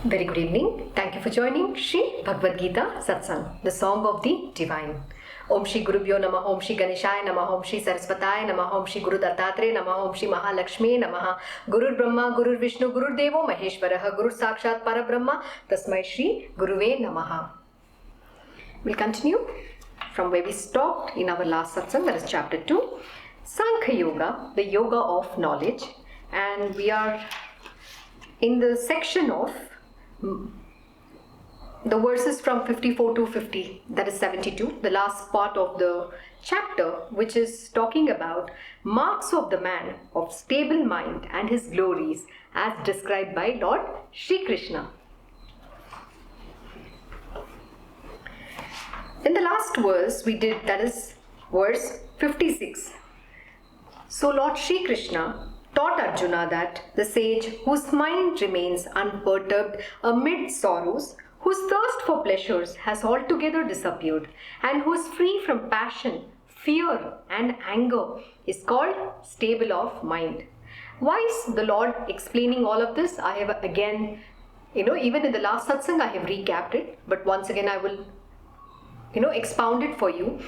Very good evening. Thank you for joining Shri Bhagavad Gita Satsang, the song of the divine. Om Shri Gurubhyo Namah, Om Shri Ganeshaya Namah, Om Shri Saraswataya Namah, Om Shri Guru Dattatre Namah, Om Shri Mahalakshmi Namah, Gurur Brahma, Gurur Vishnu, Gurur Devo Maheshwaraha, Gurur Sakshat Parabrahma, Tasmai Shri Guruve Namaha. We'll continue from where we stopped in our last satsang, that is chapter 2, Sankhyayoga, the yoga of knowledge, and we are in the section of the verses from 54 to 50, that is 72, the last part of the chapter, which is talking about marks of the man of stable mind and his glories as described by Lord Shri Krishna. In the last verse we did, that is verse 56. So Lord Shri Krishna taught Arjuna that the sage whose mind remains unperturbed amid sorrows, whose thirst for pleasures has altogether disappeared, and who is free from passion, fear and anger, is called stable of mind. Why is the Lord explaining all of this? I have again, even in the last satsang I have recapped it, but once again I will, expound it for you.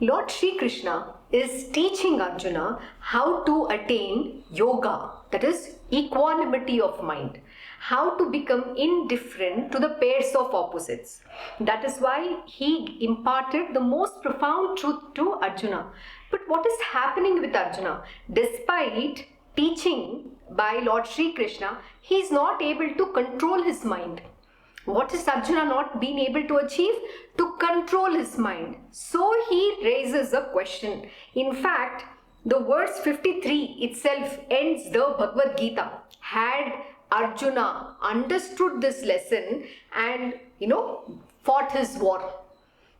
Lord Shri Krishna is teaching Arjuna how to attain yoga, that is equanimity of mind, how to become indifferent to the pairs of opposites. That is why he imparted the most profound truth to Arjuna. But what is happening with Arjuna? Despite teaching by Lord Shri Krishna, he is not able to control his mind. What is Arjuna not being able to achieve? To control his mind. So he raises a question. In fact, the verse 53 itself ends the Bhagavad Gita. Had Arjuna understood this lesson and, fought his war,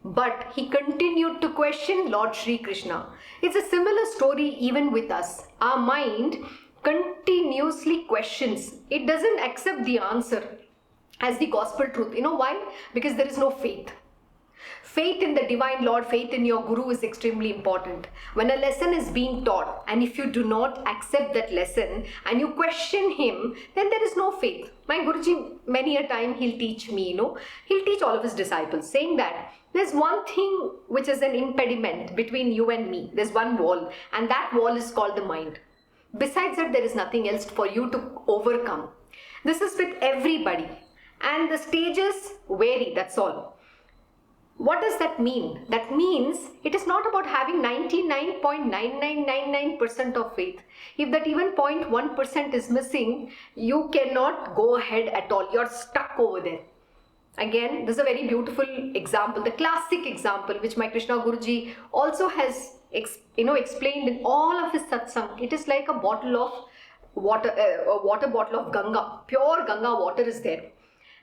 but he continued to question Lord Shri Krishna. It's a similar story even with us. Our mind continuously questions. It doesn't accept the answer as the gospel truth. You know why? Because there is no faith. Faith in the divine Lord, faith in your Guru is extremely important. When a lesson is being taught and if you do not accept that lesson and you question him, then there is no faith. My Guruji, many a time he'll teach me, he'll teach all of his disciples, saying that there's one thing which is an impediment between you and me. There's one wall, and that wall is called the mind. Besides that, there is nothing else for you to overcome. This is with everybody. And the stages vary, that's all. What does that mean? That means it is not about having 99.9999% of faith. If that even 0.1% is missing, you cannot go ahead at all. You're stuck over there. Again, this is a very beautiful example, the classic example, which my Krishna Guruji also has explained in all of his satsang. It is like a bottle of water, a water bottle of Ganga. Pure Ganga water is there.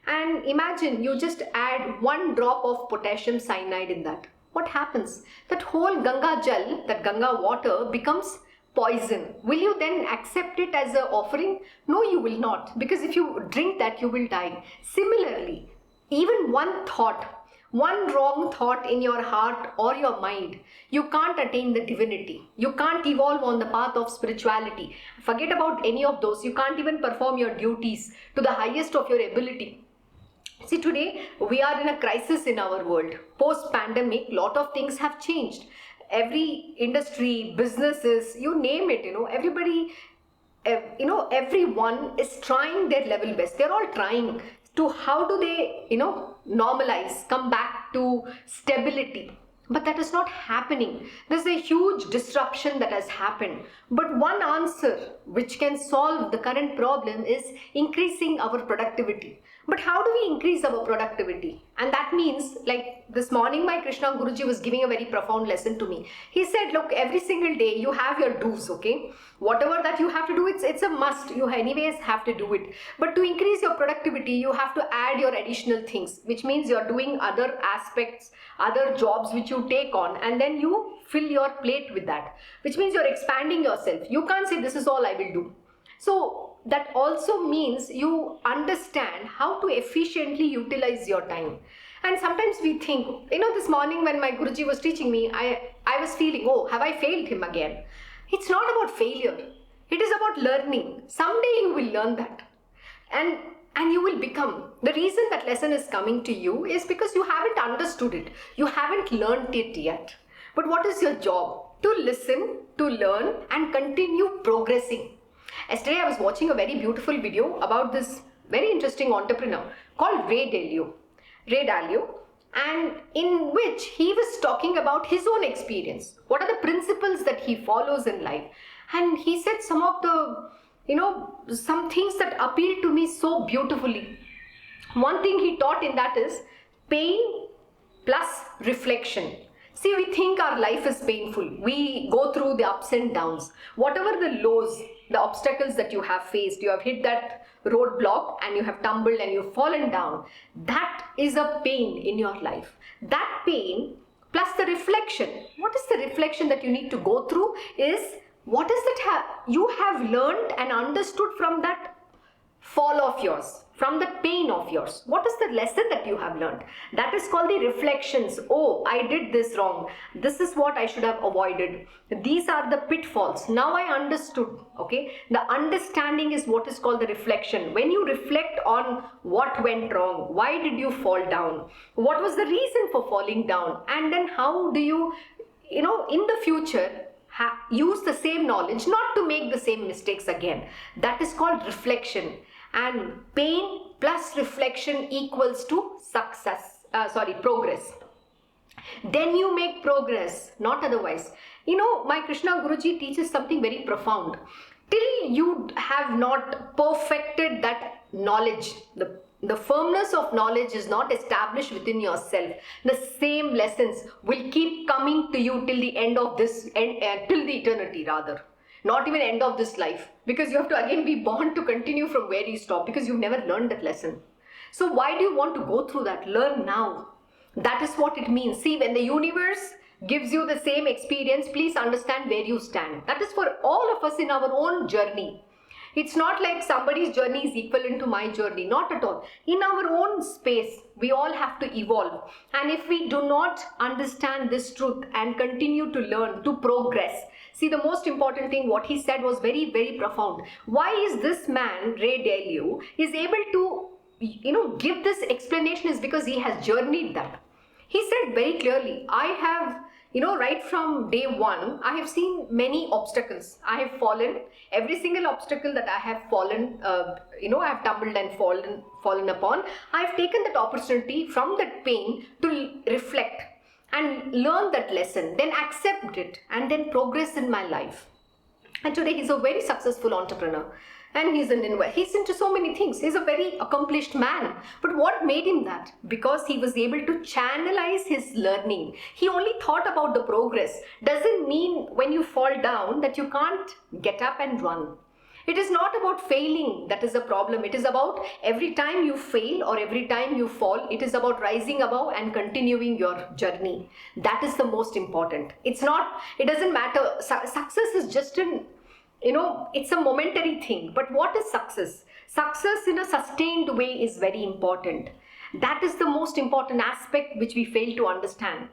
And imagine you just add 1 drop of potassium cyanide in that. What happens? That whole Ganga Jal, that Ganga water becomes poison. Will you then accept it as an offering? No, you will not. Because if you drink that, you will die. Similarly, even one thought, one wrong thought in your heart or your mind, you can't attain the divinity. You can't evolve on the path of spirituality. Forget about any of those. You can't even perform your duties to the highest of your ability. See, today we are in a crisis in our world. Post-pandemic, lot of things have changed. Every industry, businesses, you name it, everybody, everyone is trying their level best. They're all trying to how do they, normalize, come back to stability. But that is not happening. There's a huge disruption that has happened. But one answer which can solve the current problem is increasing our productivity. But how do we increase our productivity? And that means, like this morning, my Krishna Guruji was giving a very profound lesson to me. He said, look, every single day you have your do's, okay? Whatever that you have to do, it's a must. You anyways have to do it. But to increase your productivity, you have to add your additional things, which means you're doing other aspects, other jobs which you take on, and then you fill your plate with that, which means you're expanding yourself. You can't say this is all I will do. So that also means you understand how to efficiently utilize your time. And sometimes we think, this morning when my Guruji was teaching me, I was feeling, oh, have I failed him again? It's not about failure. It is about learning. Someday you will learn that. And and you will become. The reason that lesson is coming to you is because you haven't understood it. You haven't learned it yet. But what is your job? To listen, to learn, and continue progressing. Yesterday I was watching a very beautiful video about this very interesting entrepreneur called Ray Dalio, and in which he was talking about his own experience. What are the principles that he follows in life? And he said some of the, some things that appealed to me so beautifully. One thing he taught in that is pain plus reflection. See, we think our life is painful. We go through the ups and downs. Whatever the lows, the obstacles that you have faced, you have hit that roadblock and you have tumbled and you've fallen down. That is a pain in your life. That pain plus the reflection. What is the reflection that you need to go through is what is that you have learned and understood from that fall of yours, from the pain of yours. What is the lesson that you have learned? That is called the reflections. Oh, I did this wrong. This is what I should have avoided. These are the pitfalls. Now I understood. Okay. The understanding is what is called the reflection. When you reflect on what went wrong, why did you fall down? What was the reason for falling down? And then how do you, in the future, use the same knowledge not to make the same mistakes again. That is called reflection. And pain plus reflection equals to progress. Then you make progress, not otherwise. My Krishna Guruji teaches something very profound. Till you have not perfected that knowledge, the firmness of knowledge is not established within yourself. The same lessons will keep coming to you till the end of this, till the eternity rather. Not even end of this life, because you have to again be born to continue from where you stop, because you've never learned that lesson. So why do you want to go through that? Learn now. That is what it means. See, when the universe gives you the same experience, please understand where you stand. That is for all of us in our own journey. It's not like somebody's journey is equivalent to my journey. Not at all. In our own space, we all have to evolve. And if we do not understand this truth and continue to learn, to progress. See, the most important thing, what he said was very, very profound. Why is this man, Ray Dalio, is able to, give this explanation is because he has journeyed that. He said very clearly, I have, right from day one, I have seen many obstacles. I have fallen. Every single obstacle that I have fallen, I have tumbled and fallen upon. I have taken that opportunity from that pain to reflect and learn that lesson, then accept it, and then progress in my life. And today he's a very successful entrepreneur. And he's into so many things. He's a very accomplished man. But what made him that? Because he was able to channelize his learning. He only thought about the progress. Doesn't mean when you fall down that you can't get up and run. It is not about failing that is a problem. It is about every time you fail or every time you fall, it is about rising above and continuing your journey. That is the most important. It doesn't matter. Success is just it's a momentary thing. But what is success? Success in a sustained way is very important. That is the most important aspect which we fail to understand.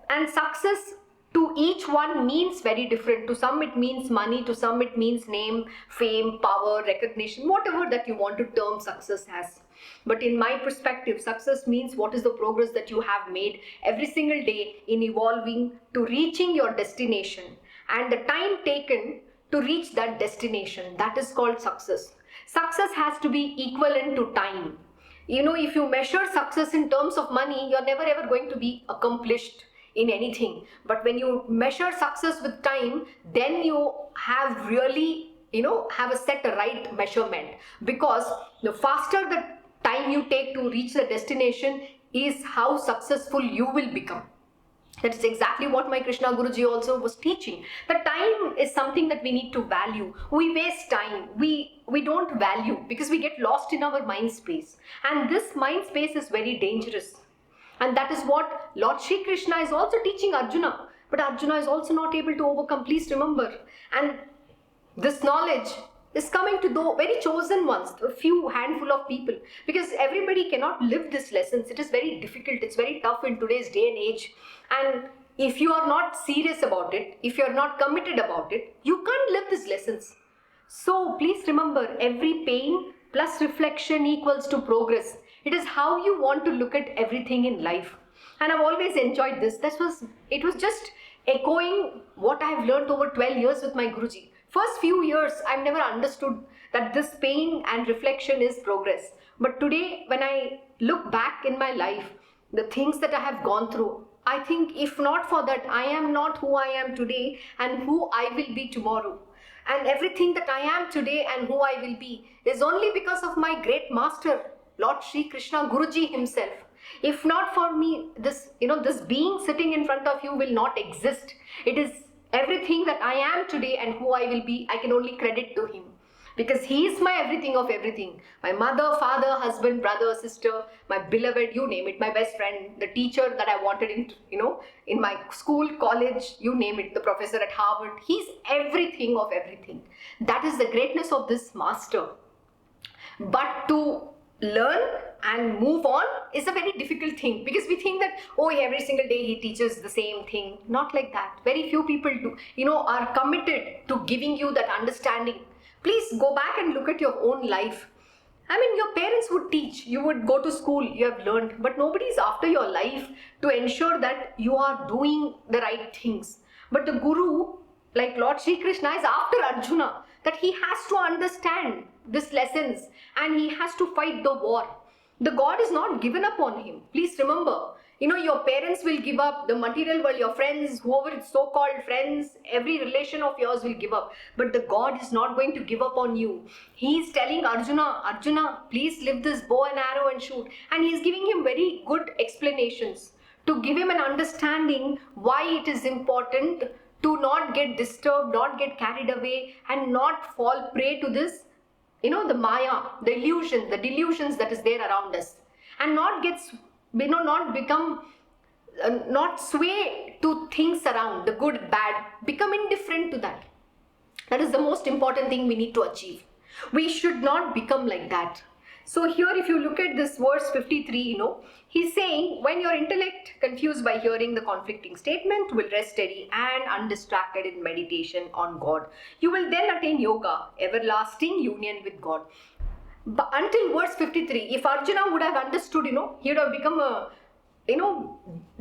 And success to each one means very different. To some it means money, to some it means name, fame, power, recognition, whatever that you want to term success as. But in my perspective, success means what is the progress that you have made every single day in evolving to reaching your destination. And the time taken to reach that destination, that is called success. Success has to be equivalent to time. If you measure success in terms of money, you're never ever going to be accomplished in anything. But when you measure success with time, then you have really, have a set right measurement. Because the faster the time you take to reach the destination is how successful you will become. That is exactly what my Krishna Guruji also was teaching. The time is something that we need to value. We waste time. We don't value because we get lost in our mind space. And this mind space is very dangerous. And that is what Lord Shri Krishna is also teaching Arjuna. But Arjuna is also not able to overcome. Please remember. And this knowledge is coming to the very chosen ones, a few handful of people. Because everybody cannot live these lessons. It is very difficult. It's very tough in today's day and age. And if you are not serious about it, if you are not committed about it, you can't live these lessons. So please remember, every pain plus reflection equals to progress. It is how you want to look at everything in life. And I've always enjoyed this. It was just echoing what I've learned over 12 years with my Guruji. First few years, I've never understood that this pain and reflection is progress. But today, when I look back in my life, the things that I have gone through, I think if not for that, I am not who I am today and who I will be tomorrow. And everything that I am today and who I will be is only because of my great master, Lord Sri Krishna, Guruji himself. If not for me, this being sitting in front of you will not exist. It is everything that I am today and who I will be, I can only credit to him. Because he is my everything of everything. My mother, father, husband, brother, sister, my beloved, you name it, my best friend, the teacher that I wanted in my school, college, you name it, the professor at Harvard. He's everything of everything. That is the greatness of this master. But to learn and move on is a very difficult thing, because we think that, every single day he teaches the same thing. Not like that. Very few people are committed to giving you that understanding. Please go back and look at your own life. I mean, your parents would teach, you would go to school, you have learned, but nobody is after your life to ensure that you are doing the right things. But the Guru, like Lord Sri Krishna, is after Arjuna, that he has to understand these lessons and he has to fight the war. The God is not given up on him. Please remember, your parents will give up, the material world, your friends, whoever it's so-called friends, every relation of yours will give up. But the God is not going to give up on you. He is telling Arjuna, please lift this bow and arrow and shoot. And he is giving him very good explanations to give him an understanding why it is important to not get disturbed, not get carried away, and not fall prey to this, the Maya, the illusion, the delusions that is there around us. And not sway to things around, the good, bad, become indifferent to that. That is the most important thing we need to achieve. We should not become like that. So here, if you look at this verse 53, he's saying, when your intellect, confused by hearing the conflicting statement, will rest steady and undistracted in meditation on God, you will then attain yoga, everlasting union with God. But until verse 53, if Arjuna would have understood, he would have become a,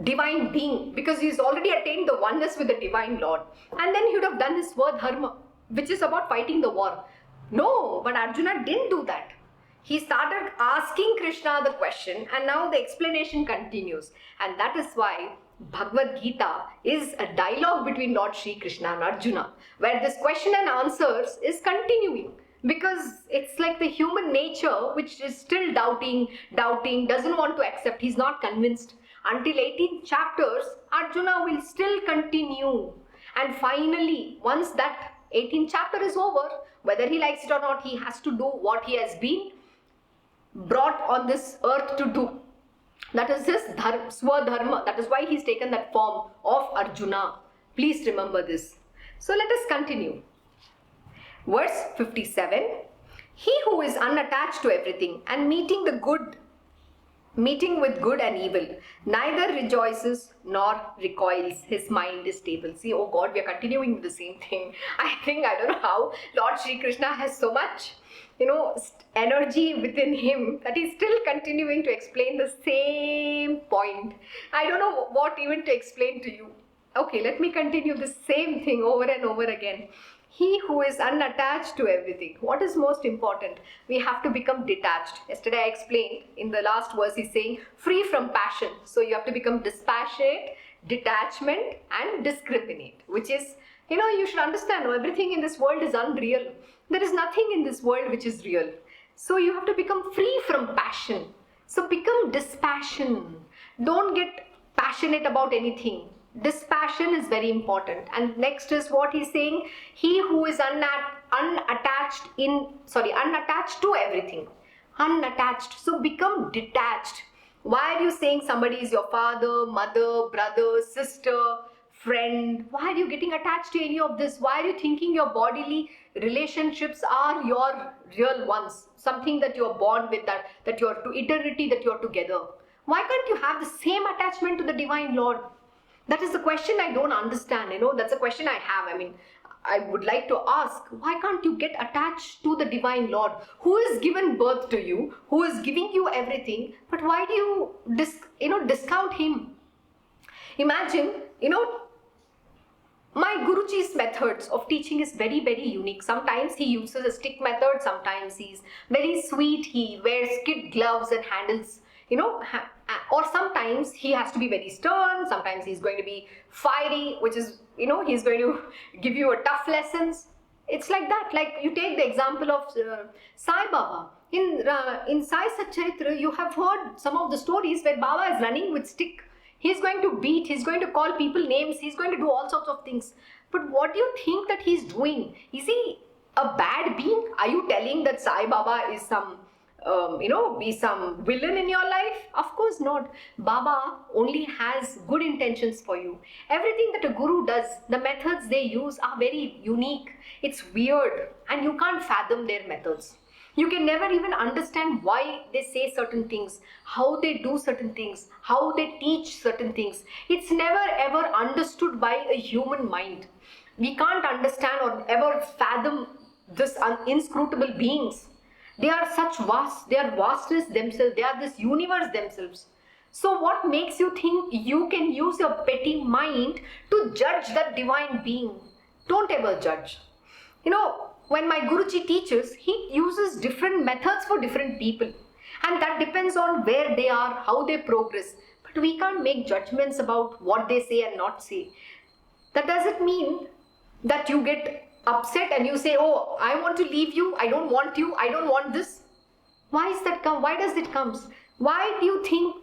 divine being, because he's already attained the oneness with the divine Lord. And then he would have done his Svadharma, which is about fighting the war. No, but Arjuna didn't do that. He started asking Krishna the question, and now the explanation continues. And that is why Bhagavad Gita is a dialogue between Lord Sri Krishna and Arjuna, where this question and answers is continuing. Because it's like the human nature which is still doubting, doesn't want to accept, he's not convinced. Until 18 chapters, Arjuna will still continue. And finally, once that 18th chapter is over, whether he likes it or not, he has to do what he has been brought on this earth to do. That is his Swadharma. That is why he's taken that form of Arjuna. Please remember this. So let us continue. Verse 57, he who is unattached to everything and meeting with good and evil, neither rejoices nor recoils, his mind is stable. See, oh God, we are continuing with the same thing. I don't know how Lord Sri Krishna has so much, energy within him that he's still continuing to explain the same point. I don't know what even to explain to you. Okay, let me continue the same thing over and over again. He who is unattached to everything. What is most important? We have to become detached. Yesterday I explained in the last verse, he's saying free from passion. So you have to become dispassionate, detachment and discriminate, which is, you should understand, everything in this world is unreal. There is nothing in this world which is real. So you have to become free from passion. So become dispassion. Don't get passionate about anything. Dispassion is very important. And next is what he's saying, he who is unattached to everything. Unattached. So become detached. Why are you saying somebody is your father, mother, brother, sister, friend? Why are you getting attached to any of this? Why are you thinking your bodily relationships are your real ones? Something that you're born with, that you're to eternity, that you're together. Why can't you have the same attachment to the divine Lord? That is the question I don't understand, That's a question I have. I would like to ask, why can't you get attached to the Divine Lord who has given birth to you, who is giving you everything, but why do you discount him? Imagine, my Guruji's methods of teaching is very, very unique. Sometimes he uses a stick method, sometimes he's very sweet, he wears kid gloves and handles, or sometimes he has to be very stern, sometimes he's going to be fiery, which is, he's going to give you a tough lessons. It's like that. Like you take the example of Sai Baba. In Sai Satcharitra, you have heard some of the stories where Baba is running with stick. He's going to beat, he's going to call people names, he's going to do all sorts of things. But what do you think that he's doing? Is he a bad being? Are you telling that Sai Baba is some, be some villain in your life? Of course not. Baba only has good intentions for you. Everything that a guru does, the methods they use are very unique. It's weird and you can't fathom their methods. You can never even understand why they say certain things, how they do certain things, how they teach certain things. It's never ever understood by a human mind. We can't understand or ever fathom this inscrutable beings. They are such vast, they are vastness themselves, they are this universe themselves. So what makes you think you can use your petty mind to judge that divine being? Don't ever judge. When my Guruji teaches, he uses different methods for different people. And that depends on where they are, how they progress. But we can't make judgments about what they say and not say. That doesn't mean that you get upset and you say, oh, I want to leave you, I don't want you, I don't want this. Why is that come? Why does it come? Why do you think,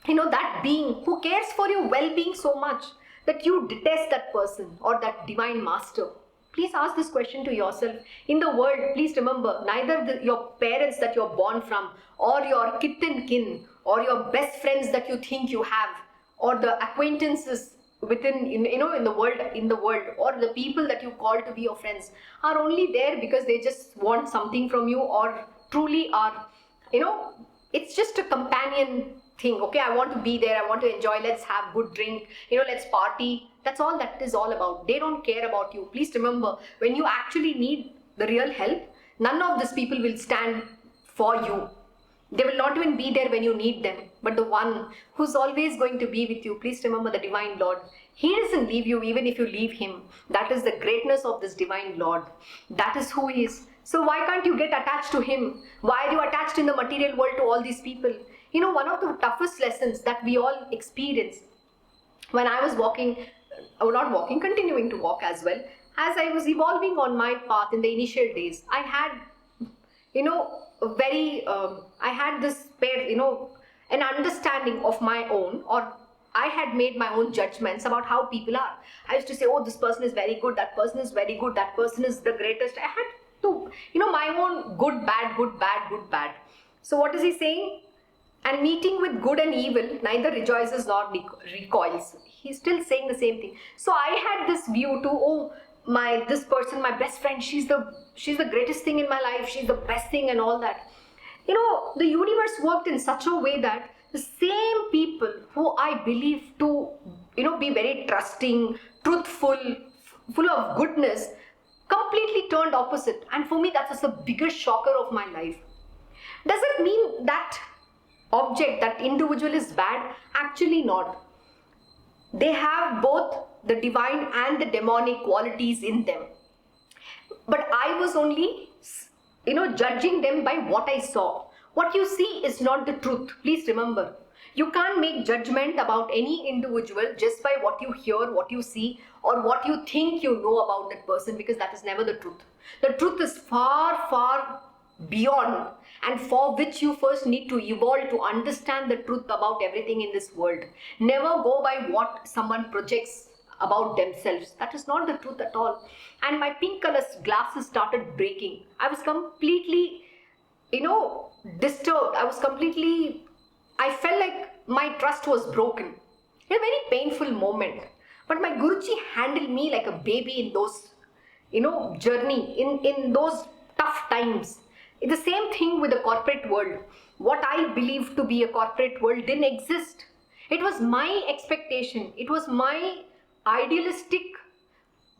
that being who cares for your well-being so much that you detest that person or that divine master? Please ask this question to yourself. In the world, please remember, neither your parents that you're born from, or your kith and kin, or your best friends that you think you have, or the acquaintances within, in the world, or the people that you call to be your friends, are only there because they just want something from you, or truly are, it's just a companion thing. Okay, I want to be there, I want to enjoy, let's have good drink, let's party. That's all that is all about. They don't care about you. Please remember, when you actually need the real help, none of these people will stand for you. They will not even be there when you need them. But the one who's always going to be with you, please remember the Divine Lord. He doesn't leave you even if you leave him. That is the greatness of this Divine Lord. That is who he is. So why can't you get attached to him? Why are you attached in the material world to all these people? One of the toughest lessons that we all experience, when I was continuing to walk as well, as I was evolving on my path in the initial days, I had, I had this an understanding of my own, or I had made my own judgments about how people are. I used to say, oh, this person is very good, that person is very good, that person is the greatest. I had to, my own good, bad, good, bad, good, bad. So what is he saying? And meeting with good and evil neither rejoices nor recoils. He's still saying the same thing. So I had this view to, this person, my best friend, she's the greatest thing in my life, she's the best thing and all that. The universe worked in such a way that the same people who I believe to, be very trusting, truthful, full of goodness, completely turned opposite. And for me, that was the biggest shocker of my life. Does it mean that object, that individual is bad? Actually not. They have both the divine and the demonic qualities in them. But I was only, judging them by what I saw. What you see is not the truth. Please remember. You can't make judgment about any individual just by what you hear, what you see, or what you think you know about that person, because that is never the truth. The truth is far, far beyond, and for which you first need to evolve to understand the truth about everything in this world. Never go by what someone projects about themselves. That is not the truth at all. And my pink color glasses started breaking. I was completely, disturbed. I felt like my trust was broken. A very painful moment. But my Guruji handled me like a baby in those, journey, in those tough times. The same thing with the corporate world. What I believed to be a corporate world didn't exist. It was my expectation. It was my idealistic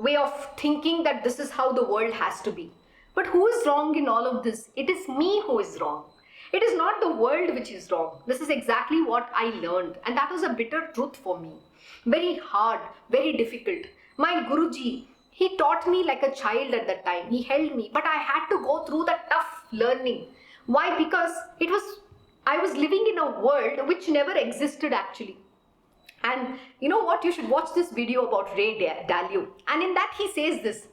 way of thinking that this is how the world has to be. But who is wrong in all of this? It is me who is wrong. It is not the world which is wrong. This is exactly what I learned, and that was a bitter truth for me. Very hard, very difficult. My Guruji, he taught me like a child at that time. He held me, but I had to go through the tough learning. Why? Because I was living in a world which never existed actually. And you know what? You should watch this video about Ray Dalio. And in that he says this: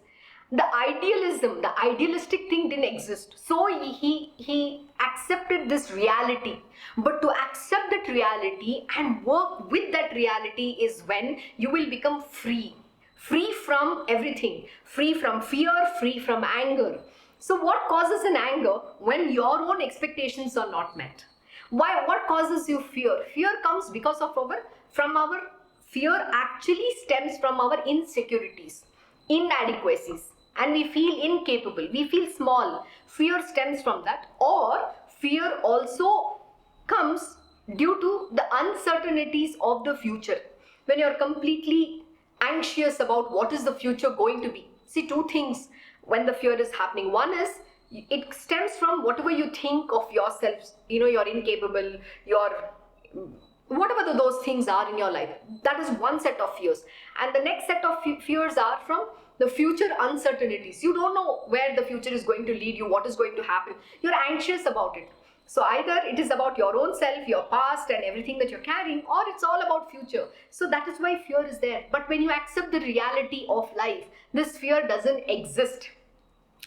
the idealism, the idealistic thing didn't exist. So he accepted this reality. But to accept that reality and work with that reality is when you will become free. Free from everything. Free from fear, free from anger. So what causes an anger? When your own expectations are not met. Why? What causes you fear? Fear comes because of our fear actually stems from our insecurities, inadequacies, and we feel incapable, we feel small. Fear stems from that, or fear also comes due to the uncertainties of the future. When you're completely anxious about what is the future going to be. See, two things when the fear is happening. One is, it stems from whatever you think of yourself. You're incapable, whatever those things are in your life. That is one set of fears. And the next set of fears are from the future uncertainties. You don't know where the future is going to lead you, what is going to happen. You're anxious about it. So either it is about your own self, your past and everything that you're carrying, or it's all about future. So that is why fear is there. But when you accept the reality of life, this fear doesn't exist.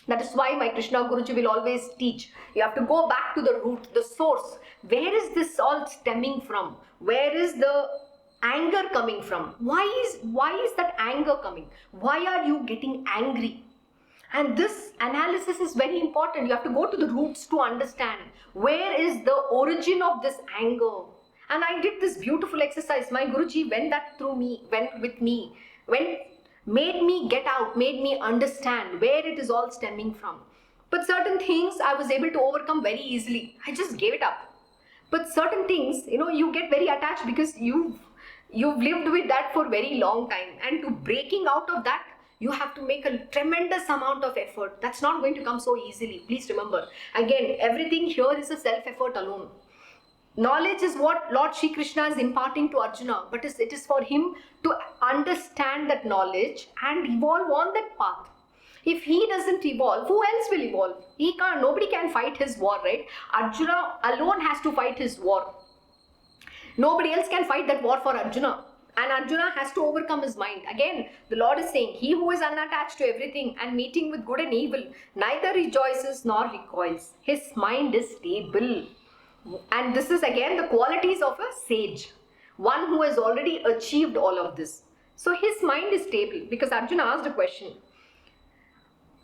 That is why my Krishna Guruji will always teach. You have to go back to the root, the source. Where is this all stemming from? Where is the anger coming from? Why is that anger coming? Why are you getting angry? And this analysis is very important. You have to go to the roots to understand where is the origin of this anger. And I did this beautiful exercise. My Guruji went with me, made me get out, made me understand where it is all stemming from. But certain things I was able to overcome very easily. I just gave it up. But certain things, you get very attached because you've lived with that for a very long time. And to breaking out of that, you have to make a tremendous amount of effort. That's not going to come so easily. Please remember. Again, everything here is a self-effort alone. Knowledge is what Lord Shri Krishna is imparting to Arjuna, but it is for him to understand that knowledge and evolve on that path. If he doesn't evolve, who else will evolve? He can't. Nobody can fight his war, right? Arjuna alone has to fight his war. Nobody else can fight that war for Arjuna. And Arjuna has to overcome his mind. Again, the Lord is saying, he who is unattached to everything and meeting with good and evil, neither rejoices nor recoils. His mind is stable. And this is again the qualities of a sage. One who has already achieved all of this. So his mind is stable, because Arjuna asked a question.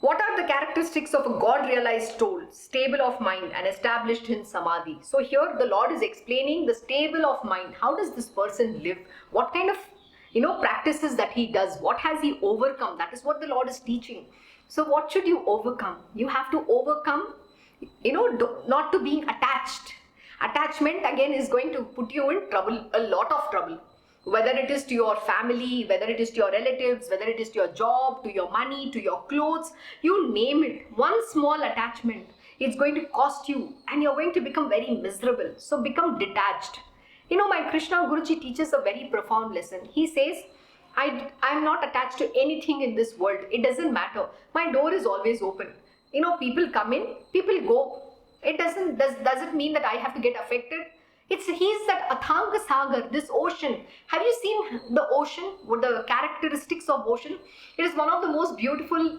What are the characteristics of a God-realized soul, stable of mind and established in samadhi? So here the Lord is explaining the stable of mind. How does this person live? What kind of practices that he does? What has he overcome? That is what the Lord is teaching. So what should you overcome? You have to overcome, not to being attached. Attachment again is going to put you in trouble, a lot of trouble. Whether it is to your family, whether it is to your relatives, whether it is to your job, to your money, to your clothes, you name it. One small attachment, it's going to cost you and you're going to become very miserable. So become detached. My Krishna Guruji teaches a very profound lesson. He says, I'm not attached to anything in this world. It doesn't matter. My door is always open. People come in, people go. It does it mean that I have to get affected? He's that Athanga Sagar, this ocean. Have you seen the ocean? What the characteristics of ocean? It is one of the most beautiful,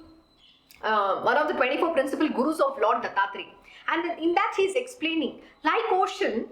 one of the 24 principal gurus of Lord Dattatreya. And in that he is explaining, like ocean,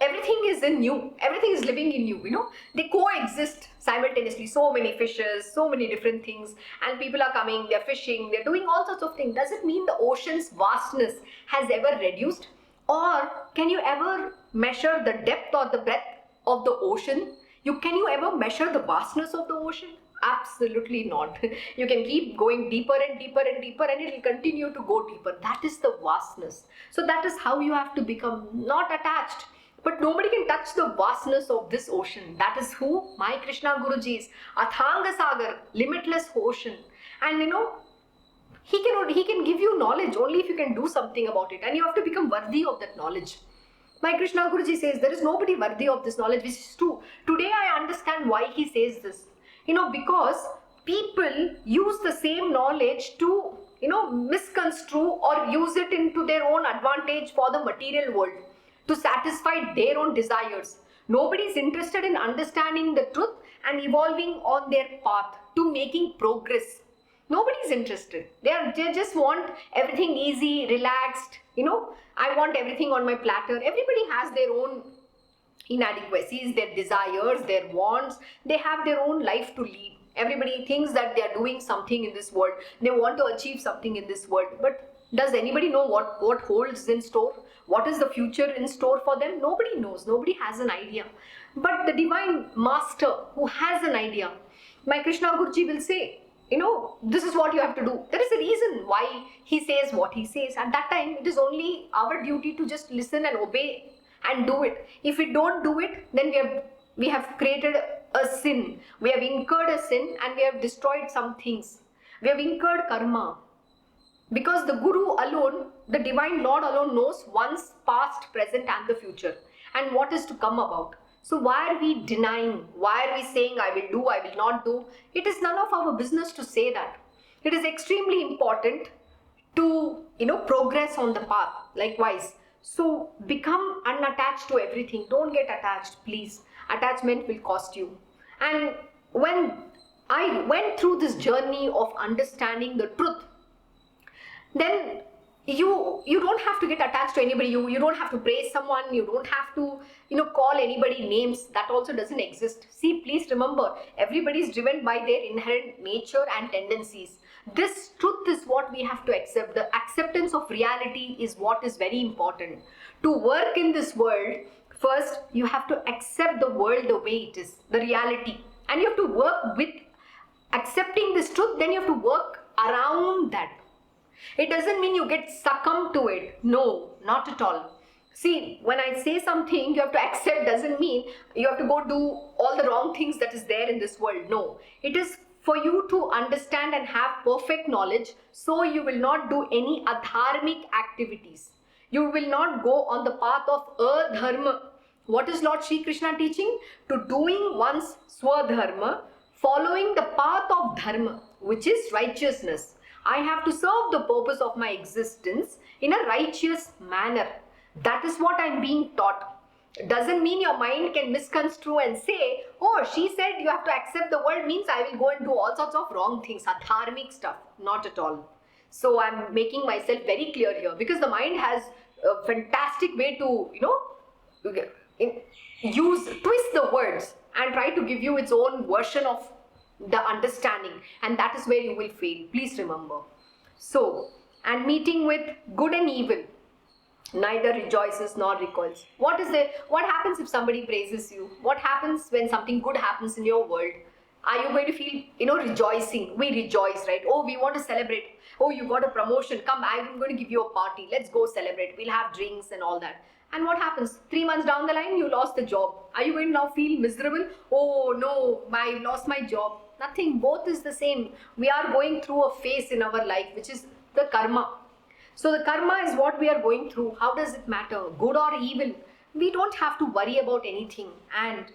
everything is in you. Everything is living in you, They coexist simultaneously. So many fishes, so many different things. And people are coming, they're fishing, they're doing all sorts of things. Does it mean the ocean's vastness has ever reduced? Or can you ever measure the depth or the breadth of the ocean? Can you ever measure the vastness of the ocean? Absolutely not. You can keep going deeper and deeper and deeper, and it will continue to go deeper. That is the vastness. So that is how you have to become not attached, But nobody can touch the vastness of this ocean. That is who my Krishna Guruji is. Athanga Sagar, limitless ocean. And he can give you knowledge only if you can do something about it. And you have to become worthy of that knowledge. My Krishna Guruji says there is nobody worthy of this knowledge, which is true. Today I understand why he says this. Because people use the same knowledge to, misconstrue or use it into their own advantage for the material world, to satisfy their own desires. Nobody is interested in understanding the truth and evolving on their path to making progress. Nobody is interested. They just want everything easy, relaxed. I want everything on my platter. Everybody has their own inadequacies, their desires, their wants. They have their own life to lead. Everybody thinks that they are doing something in this world. They want to achieve something in this world. But does anybody know what holds in store? What is the future in store for them? Nobody knows. Nobody has an idea. But the Divine Master who has an idea, my Krishna Guruji will say, this is what you have to do. There is a reason why he says what he says. At that time, it is only our duty to just listen and obey and do it. If we don't do it, then we have created a sin. We have incurred a sin and we have destroyed some things. We have incurred karma. Because the Guru alone, the Divine Lord alone knows one's past, present and the future and what is to come about. So why are we denying? Why are we saying I will do, I will not do? It is none of our business to say that. It is extremely important to, progress on the path. Likewise. So become unattached to everything. Don't get attached, please. Attachment will cost you. And when I went through this journey of understanding the truth, then you don't have to get attached to anybody. You don't have to praise someone. You don't have to, call anybody names. That also doesn't exist. See, please remember, everybody is driven by their inherent nature and tendencies. This truth is what we have to accept. The acceptance of reality is what is very important. To work in this world, first you have to accept the world the way it is, the reality. And you have to work with accepting this truth, then you have to work around that. It doesn't mean you get succumbed to it. No, not at all. See, when I say something you have to accept doesn't mean you have to go do all the wrong things that is there in this world. No, it is for you to understand and have perfect knowledge, so you will not do any adharmic activities. You will not go on the path of adharma. What is Lord Shri Krishna teaching? To doing one's swadharma, following the path of dharma, which is righteousness. I have to serve the purpose of my existence in a righteous manner. That is what I'm being taught. Doesn't mean your mind can misconstrue and say, oh, she said you have to accept the world means I will go and do all sorts of wrong things, adharmic stuff. Not at all. So I'm making myself very clear here, because the mind has a fantastic way to, twist the words and try to give you its own version of the understanding, and that is where you will fail. Please remember. So, and meeting with good and evil, neither rejoices nor recoils. What happens if somebody praises you? What happens when something good happens in your world? Are you going to feel, rejoicing? We rejoice, right? Oh, we want to celebrate. Oh, you got a promotion. Come, I'm going to give you a party. Let's go celebrate. We'll have drinks and all that. And what happens? 3 months down the line, you lost the job. Are you going to now feel miserable? Oh no, I lost my job. Nothing. Both is the same. We are going through a phase in our life, which is the karma. So the karma is what we are going through. How does it matter? Good or evil? We don't have to worry about anything. And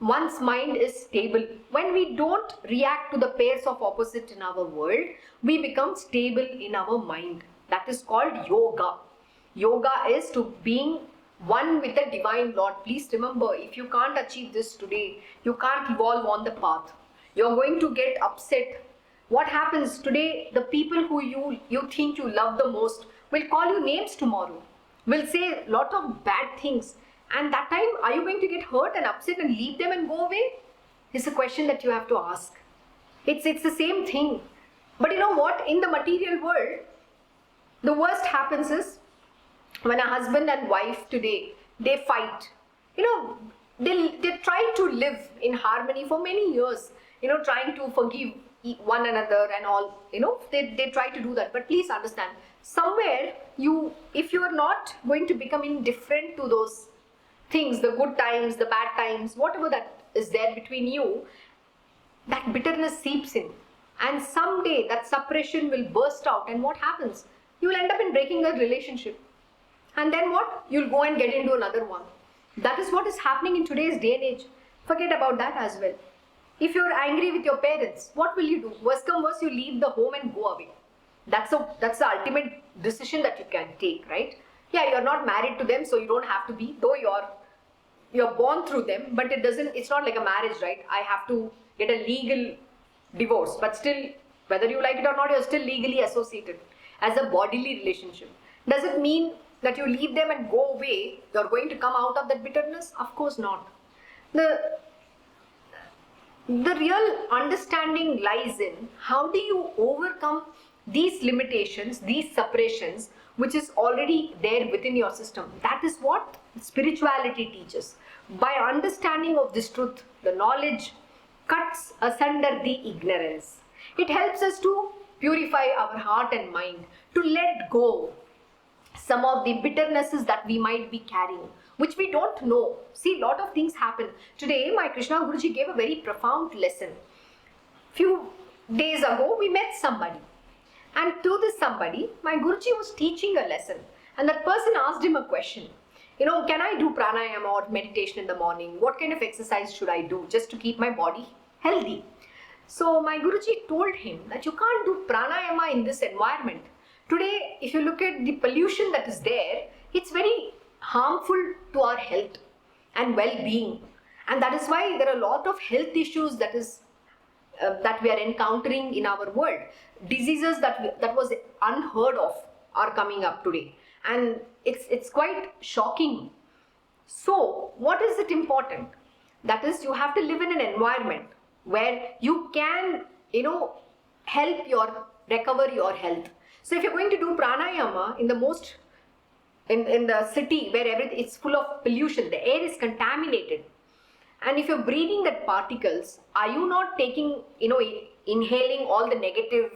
one's mind is stable. When we don't react to the pairs of opposite in our world, we become stable in our mind. That is called yoga. Yoga is to being one with the Divine Lord. Please remember, if you can't achieve this today, you can't evolve on the path. You're going to get upset. What happens today? The people who you think you love the most will call you names tomorrow, will say a lot of bad things. And that time, are you going to get hurt and upset and leave them and go away? It's a question that you have to ask. It's the same thing. But you know what? In the material world, the worst happens is when a husband and wife today, they fight. They try to live in harmony for many years, trying to forgive one another and all, they try to do that. But please understand, somewhere if you are not going to become indifferent to those things, the good times, the bad times, whatever that is there between you, that bitterness seeps in. And someday that suppression will burst out, and what happens? You will end up in breaking a relationship. And then what? You'll go and get into another one. That is what is happening in today's day and age. Forget about that as well. If you're angry with your parents, what will you do? Worst come worst, you leave the home and go away. That's the ultimate decision that you can take, right? Yeah, you're not married to them, so you don't have to be, though you're born through them, but it's not like a marriage, right? I have to get a legal divorce, but still, whether you like it or not, you're still legally associated as a bodily relationship. Does it mean that you leave them and go away, you're going to come out of that bitterness? Of course not. The real understanding lies in how do you overcome these limitations, these suppressions, which is already there within your system. That is what spirituality teaches. By understanding of this truth, the knowledge cuts asunder the ignorance. It helps us to purify our heart and mind, to let go some of the bitternesses that we might be carrying, which we don't know. See, a lot of things happen. Today, my Krishna Guruji gave a very profound lesson. Few days ago, we met somebody. And to this somebody, my Guruji was teaching a lesson. And that person asked him a question. Can I do pranayama or meditation in the morning? What kind of exercise should I do just to keep my body healthy? So my Guruji told him that you can't do pranayama in this environment. Today, if you look at the pollution that is there, it's very harmful to our health and well-being. And that is why there are a lot of health issues that we are encountering in our world. Diseases that was unheard of are coming up today. And it's quite shocking. So, what is it important? That is, you have to live in an environment where you can, recover your health. So, if you're going to do pranayama in the city where it's full of pollution, the air is contaminated. And if you're breathing that particles, are you not taking, inhaling all the negative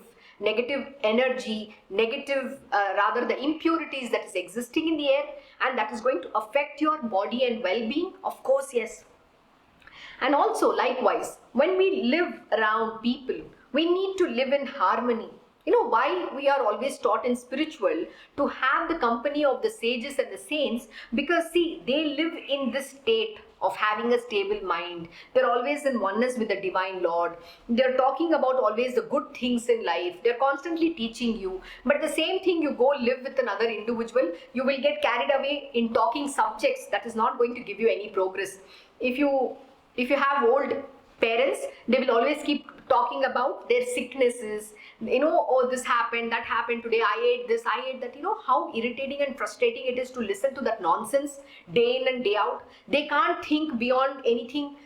energy, the impurities that is existing in the air, and that is going to affect your body and well-being? Of course, yes. And also, likewise, when we live around people, we need to live in harmony. Why we are always taught in spiritual to have the company of the sages and the saints? Because see, they live in this state of having a stable mind. They're always in oneness with the Divine Lord. They're talking about always the good things in life. They're constantly teaching you. But the same thing, you go live with another individual, you will get carried away in talking subjects that is not going to give you any progress. If you have old parents, they will always keep talking about their sicknesses. Oh, this happened, that happened today, I ate this, I ate that. How irritating and frustrating it is to listen to that nonsense day in and day out. They can't think beyond anything,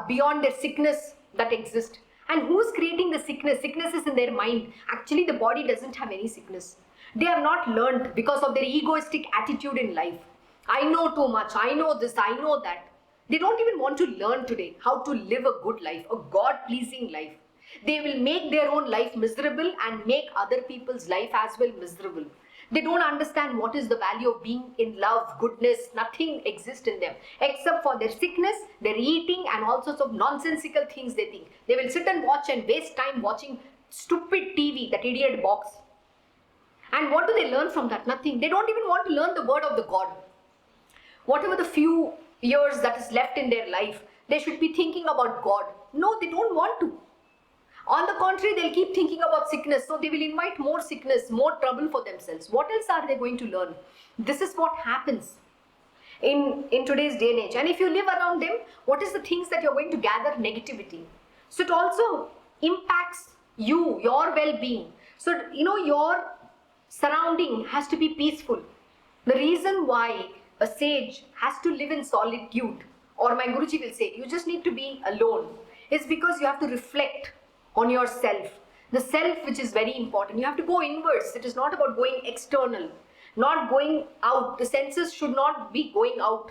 beyond their sickness that exists. And who's creating the sickness? Sickness is in their mind. Actually, the body doesn't have any sickness. They have not learned because of their egoistic attitude in life. I know too much, I know this, I know that. They don't even want to learn today how to live a good life, a God-pleasing life. They will make their own life miserable and make other people's life as well miserable. They don't understand what is the value of being in love, goodness. Nothing exists in them except for their sickness, their eating, and all sorts of nonsensical things they think. They will sit and watch and waste time watching stupid TV, that idiot box. And what do they learn from that? Nothing. They don't even want to learn the word of the God. Whatever the few years that is left in their life, they should be thinking about God. No, they don't want to. On the contrary, they'll keep thinking about sickness. So they will invite more sickness, more trouble for themselves. What else are they going to learn? This is what happens in today's day and age. And if you live around them, what is the things that you're going to gather? Negativity. So it also impacts you, your well-being. So, your surrounding has to be peaceful. The reason why a sage has to live in solitude, or my Guruji will say, you just need to be alone, is because you have to reflect on yourself. The self, which is very important. You have to go inwards. It is not about going external, not going out. The senses should not be going out.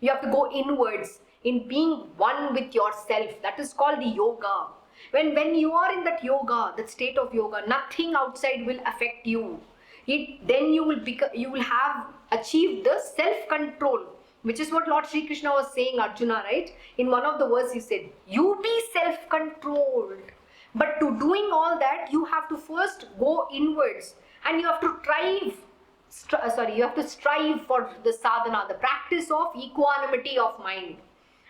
You have to go inwards in being one with yourself. That is called the yoga. When you are in that yoga, that state of yoga, nothing outside will affect you. Then you will have achieved the self-control which is what Lord Sri Krishna was saying Arjuna, right? In one of the verses he said, you be self-controlled. But to doing all that, you have to first go inwards and you have to strive for the sadhana, the practice of equanimity of mind.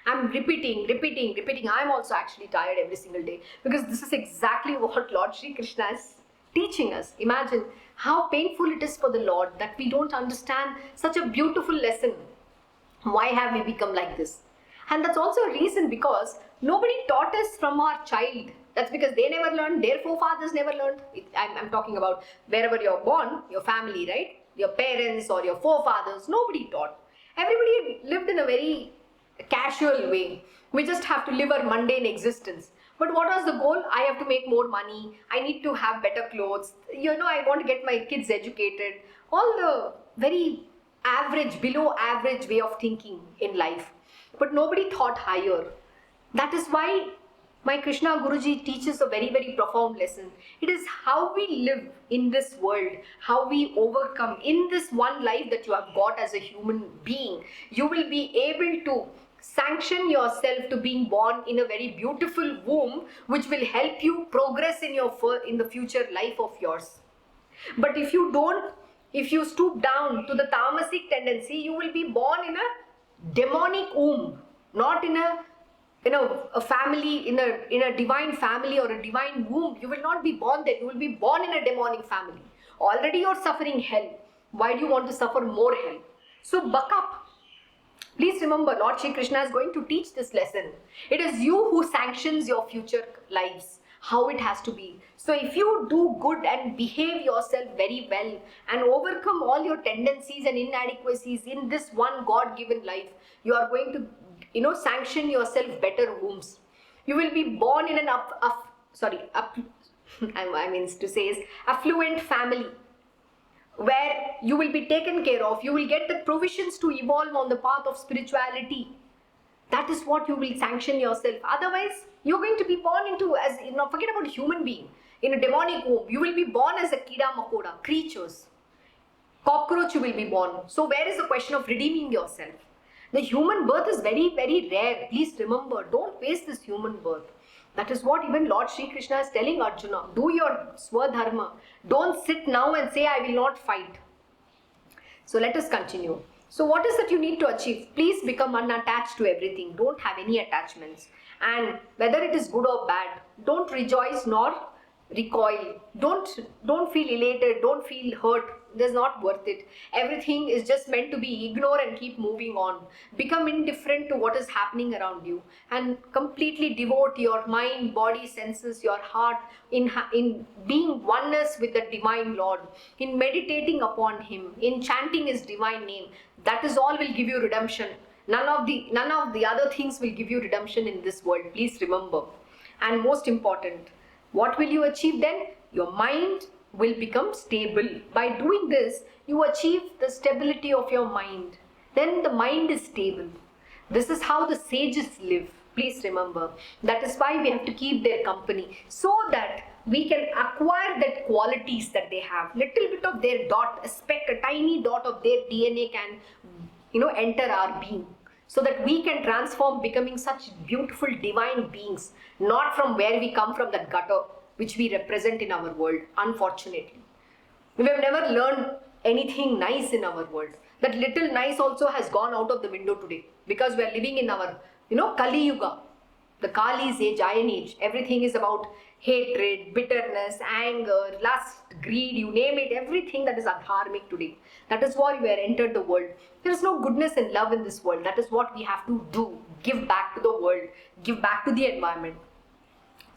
I'm repeating. I'm also actually tired every single day because this is exactly what Lord Sri Krishna is teaching us. Imagine how painful it is for the Lord that we don't understand such a beautiful lesson. Why have we become like this? And that's also a reason because nobody taught us from our child. That's because they never learned, their forefathers never learned. I'm talking about wherever you're born, your family, right? Your parents or your forefathers, nobody taught. Everybody lived in a very casual way. We just have to live a mundane existence. But what was the goal? I have to make more money. I need to have better clothes. I want to get my kids educated. All the very average, below average way of thinking in life. But nobody thought higher. That is why my Krishna Guruji teaches a very, very profound lesson. It is how we live in this world, how we overcome in this one life that you have got as a human being. You will be able to sanction yourself to being born in a very beautiful womb, which will help you progress in the future life of yours. But if you stoop down to the tamasic tendency, you will be born in a demonic womb, not in a family, in a divine family or a divine womb. You will not be born there. You will be born in a demonic family. Already you're suffering hell. Why do you want to suffer more hell? So buck up. Please remember, Lord Sri Krishna is going to teach this lesson. It is you who sanctions your future lives, how it has to be. So if you do good and behave yourself very well and overcome all your tendencies and inadequacies in this one God-given life, you are going to sanction yourself better wombs. You will be born in an affluent family where you will be taken care of. You will get the provisions to evolve on the path of spirituality. That is what you will sanction yourself. Otherwise, you're going to be born into, forget about human being, in a demonic womb. You will be born as a kida makoda, creatures. Cockroach you will be born. So where is the question of redeeming yourself? The human birth is very, very rare. Please remember, don't waste this human birth. That is what even Lord Sri Krishna is telling Arjuna. Do your swadharma. Don't sit now and say, I will not fight. So let us continue. So what is that you need to achieve? Please become unattached to everything. Don't have any attachments. And whether it is good or bad, don't rejoice nor recoil. Don't feel elated. Don't feel hurt. That's not worth it. Everything is just meant to be ignored and keep moving on. Become indifferent to what is happening around you and completely devote your mind, body, senses, your heart in being oneness with the divine Lord, in meditating upon Him, in chanting His divine name. That is all will give you redemption. None of the other things will give you redemption in this world. Please remember. And most important, what will you achieve then? Your mind will become stable. By doing this, you achieve the stability of your mind. Then the mind is stable. This is how the sages live. Please remember. That is why we have to keep their company, so that we can acquire that qualities that they have. Little bit of their dot, a tiny dot of their DNA can, enter our being, so that we can transform, becoming such beautiful divine beings, not from where we come from, that gutter which we represent in our world, unfortunately. We have never learned anything nice in our world. That little nice also has gone out of the window today, because we are living in our, Kali Yuga, the Kali's age, Iron Age. Everything is about hatred, bitterness, anger, lust, greed, you name it, everything that is adharmic today. That is why we are entered the world. There is no goodness and love in this world. That is what we have to do. Give back to the world, give back to the environment.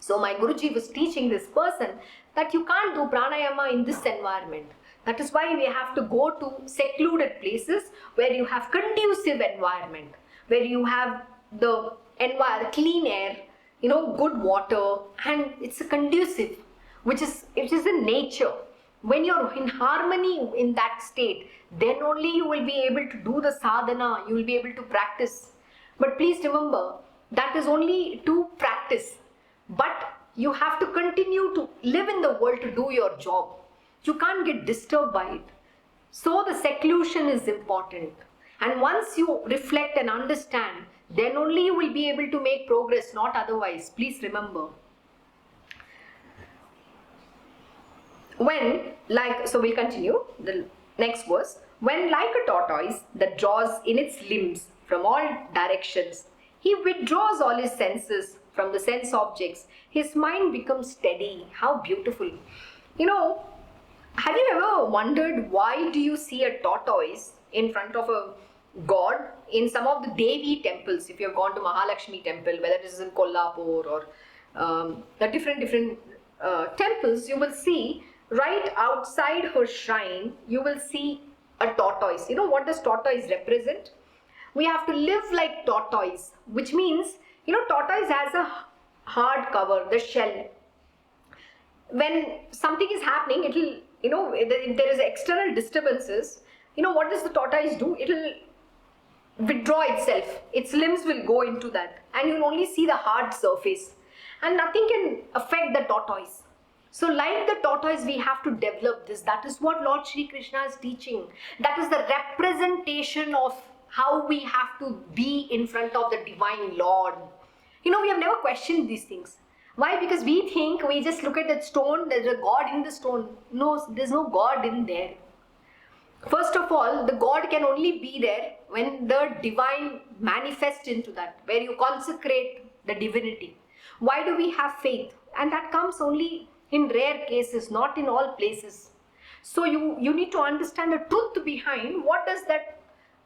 So my Guruji was teaching this person that you can't do pranayama in this environment. That is why we have to go to secluded places where you have conducive environment, where you have the clean air, good water, and it's a conducive, which is in nature. When you're in harmony in that state, then only you will be able to do the sadhana, you will be able to practice. But please remember, that is only to practice. But you have to continue to live in the world to do your job. You can't get disturbed by it. So the seclusion is important. And once you reflect and understand, then only you will be able to make progress, not otherwise. Please remember. So we'll continue the next verse. When like a tortoise that draws in its limbs from all directions, he withdraws all his senses from the sense objects, his mind becomes steady. How beautiful. Have you ever wondered why do you see a tortoise in front of a god in some of the Devi temples? If you have gone to Mahalakshmi temple, whether it is in Kolhapur or the different temples, you will see right outside her shrine, you will see a tortoise. What does tortoise represent? We have to live like tortoise, which means, tortoise has a hard cover, the shell. When something is happening, it'll, if there is external disturbances, what does the tortoise do? It'll withdraw itself. Its limbs will go into that, and you'll only see the hard surface, and nothing can affect the tortoise. So like the tortoise, we have to develop this. That is what Lord Shri Krishna is teaching. That is the representation of how we have to be in front of the Divine Lord. We have never questioned these things. Why? Because we think we just look at that stone, there's a God in the stone. No, there's no God in there. First of all, the God can only be there when the divine manifests into that, where you consecrate the divinity. Why do we have faith? And that comes only in rare cases, not in all places. So you need to understand the truth behind what does that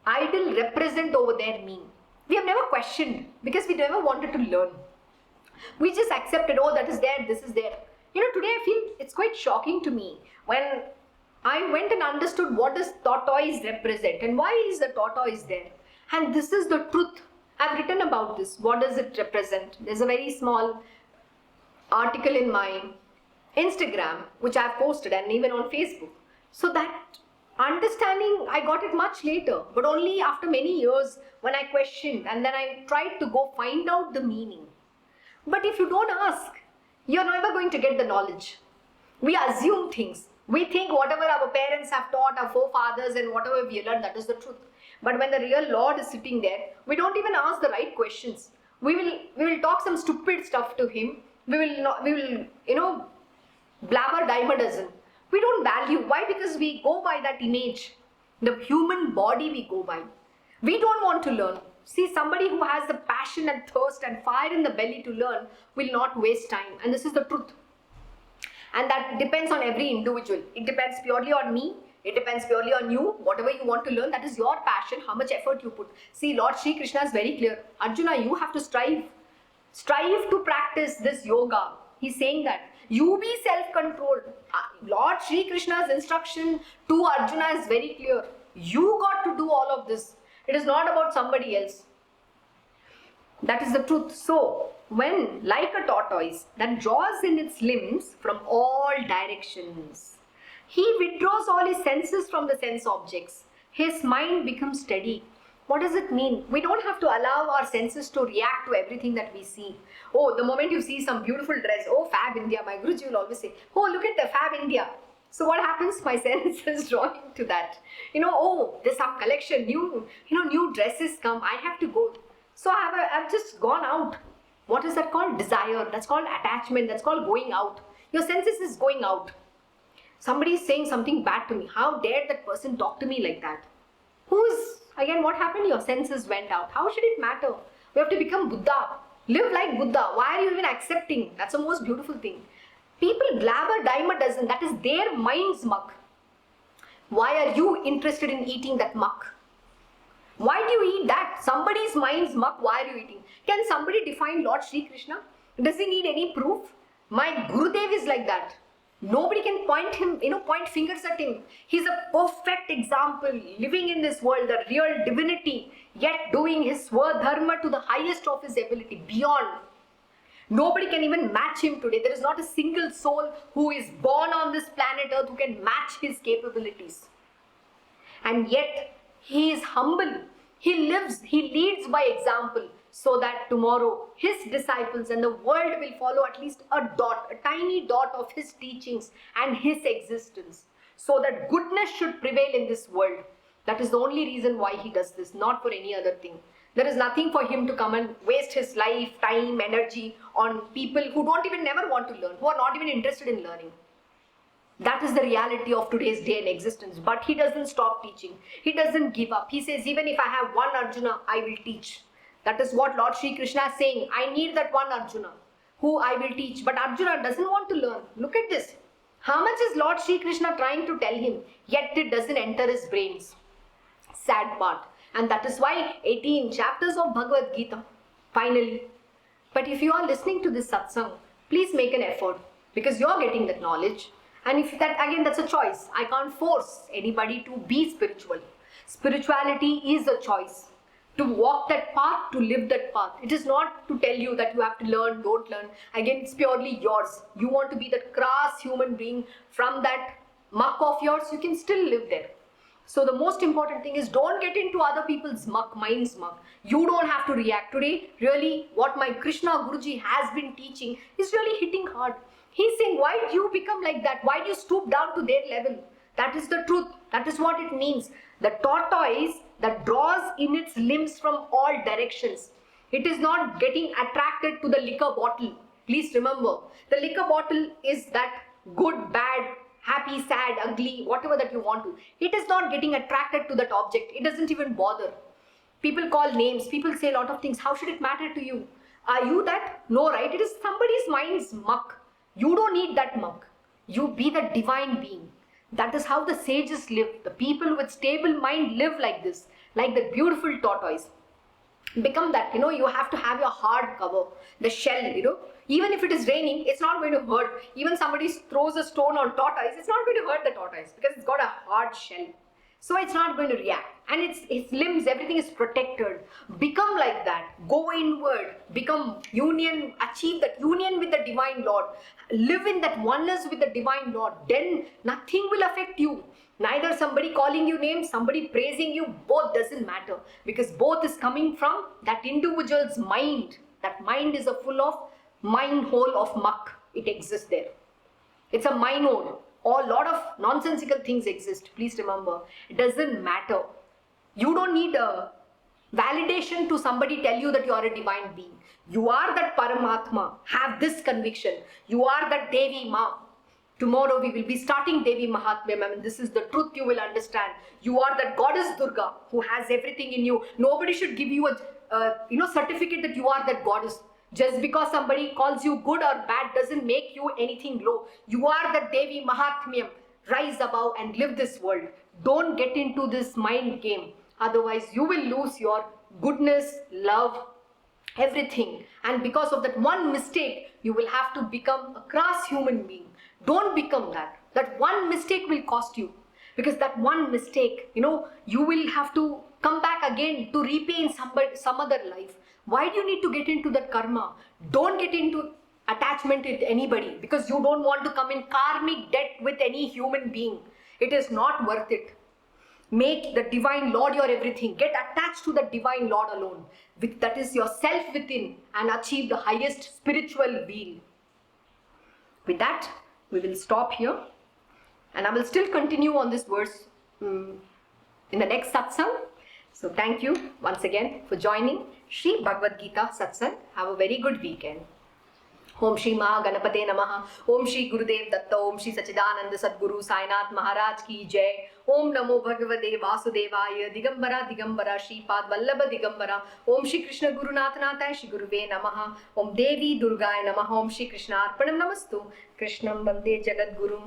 idol represent over there mean. We have never questioned because we never wanted to learn. We just accepted, oh, that is there, this is there. Today I feel it's quite shocking to me when I went and understood what does tortoise represent and why is the tortoise there. And this is the truth. I've written about this. What does it represent? There's a very small article in my Instagram, which I've posted, and even on Facebook. So that understanding, I got it much later, but only after many years when I questioned and then I tried to go find out the meaning. But if you don't ask, you're never going to get the knowledge. We assume things. We think whatever our parents have taught, our forefathers, and whatever we learned, that is the truth. But when the real Lord is sitting there, we don't even ask the right questions. We will talk some stupid stuff to him. We will blabber dime a dozen. We don't value. Why? Because we go by that image. The human body we go by. We don't want to learn. See, somebody who has the passion and thirst and fire in the belly to learn will not waste time. And this is the truth. And that depends on every individual. It depends purely on me. It depends purely on you. Whatever you want to learn, that is your passion, how much effort you put. See, Lord Shri Krishna is very clear. Arjuna, you have to strive. Strive to practice this yoga. He's saying that. You be self-controlled. Lord Shri Krishna's instruction to Arjuna is very clear. You got to do all of this. It is not about somebody else. That is the truth. So, when like a tortoise that draws in its limbs from all directions, he withdraws all his senses from the sense objects. His mind becomes steady. What does it mean? We don't have to allow our senses to react to everything that we see. Oh, the moment you see some beautiful dress, oh, Fab India, my Guruji will always say, oh, look at the Fab India. So what happens? My senses drawing to that. Oh, there's some collection, new dresses come, I have to go. So I've just gone out. What is that called? Desire. That's called attachment. That's called going out. Your senses is going out. Somebody is saying something bad to me. How dare that person talk to me like that? Again, what happened? Your senses went out. How should it matter? We have to become Buddha. Live like Buddha. Why are you even accepting? That's the most beautiful thing. People blabber dime a dozen. That is their mind's muck. Why are you interested in eating that muck? Why do you eat that? Somebody's mind's muck. Why are you eating? Can somebody define Lord Shri Krishna? Does he need any proof? My Gurudev is like that. Nobody can point fingers at him. He's a perfect example, living in this world, the real divinity, yet doing his Swadharma to the highest of his ability, beyond. Nobody can even match him today. There is not a single soul who is born on this planet Earth who can match his capabilities. And yet, he is humble. He leads by example, so that tomorrow his disciples and the world will follow at least a tiny dot of his teachings and his existence, so that goodness should prevail in this world. That is the only reason why he does this, not for any other thing. There is nothing for him to come and waste his life, time, energy on people who don't even never want to learn, who are not even interested in learning. That is the reality of today's day and existence. But he doesn't stop teaching. He doesn't give up. He says, even if I have one Arjuna, I will teach. That is what Lord Shri Krishna is saying. I need that one Arjuna who I will teach. But Arjuna doesn't want to learn. Look at this. How much is Lord Shri Krishna trying to tell him? Yet it doesn't enter his brains. Sad part. And that is why 18 chapters of Bhagavad Gita. Finally. But if you are listening to this satsang, please make an effort. Because you are getting that knowledge. And if that, again, that's a choice. I can't force anybody to be spiritual. Spirituality is a choice. To walk that path, to live that path. It is not to tell you that you have to learn, don't learn. Again, it's purely yours. You want to be that crass human being from that muck of yours, you can still live there. So the most important thing is don't get into other people's muck, mind's muck. You don't have to react. Today, really, what my Krishna Guruji has been teaching is really hitting hard. He's saying, why do you become like that? Why do you stoop down to their level? That is the truth. That is what it means. The tortoise that draws in its limbs from all directions. It is not getting attracted to the liquor bottle. Please remember, the liquor bottle is that good, bad, happy, sad, ugly, whatever that you want to. It is not getting attracted to that object. It doesn't even bother. People call names. People say a lot of things. How should it matter to you? Are you that? No, right? It is somebody's mind's muck. You don't need that muck. You be the divine being. That is how the sages live. The people with stable mind live like this. Like the beautiful tortoise. Become that, you have to have your hard cover. The shell, Even if it is raining, it's not going to hurt. Even somebody throws a stone on tortoise, it's not going to hurt the tortoise because it's got a hard shell. So it's not going to react. And its limbs, everything is protected. Become like that. Go inward. Become union. Achieve that union with the Divine Lord. Live in that oneness with the Divine Lord. Then nothing will affect you. Neither somebody calling you names, somebody praising you. Both doesn't matter. Because both is coming from that individual's mind. That mind is a full of mind hole of muck. It exists there. It's a mind hole. Or a lot of nonsensical things exist. Please remember, it doesn't matter. You don't need a validation to somebody tell you that you are a divine being. You are that Paramatma. Have this conviction. You are that Devi Maa. Tomorrow we will be starting Devi Mahatmyam, and this is the truth you will understand. You are that Goddess Durga who has everything in you. Nobody should give you a certificate that you are that goddess. Just because somebody calls you good or bad doesn't make you anything low. You are the Devi Mahatmyam. Rise above and live this world. Don't get into this mind game. Otherwise, you will lose your goodness, love, everything. And because of that one mistake, you will have to become a crass human being. Don't become that. That one mistake will cost you. Because that one mistake, you will have to come back again to repay in some other life. Why do you need to get into that karma? Don't get into attachment with anybody because you don't want to come in karmic debt with any human being. It is not worth it. Make the Divine Lord your everything. Get attached to the Divine Lord alone. That is yourself within, and achieve the highest spiritual weal. With that, we will stop here. And I will still continue on this verse in the next satsang. So thank you once again for joining Shri Bhagavad Gita satsang. Have a very good weekend. Om Shri Maha Ganapate Namaha. Om Shri Gurudev Datta. Om Shri Sachidananda Sadguru Sainath Maharaj Ki Jai. Om Namo Bhagavate Vasudevaya. Digambara Digambara Shri Pad Vallabha Digambara. Om Shri Krishna Guru Nathanataya Shri Guruve Namaha. Om Devi Durgaya Namaha. Om Shri Krishna Arpanam Namastu. Krishnam Bande Jagat Guru.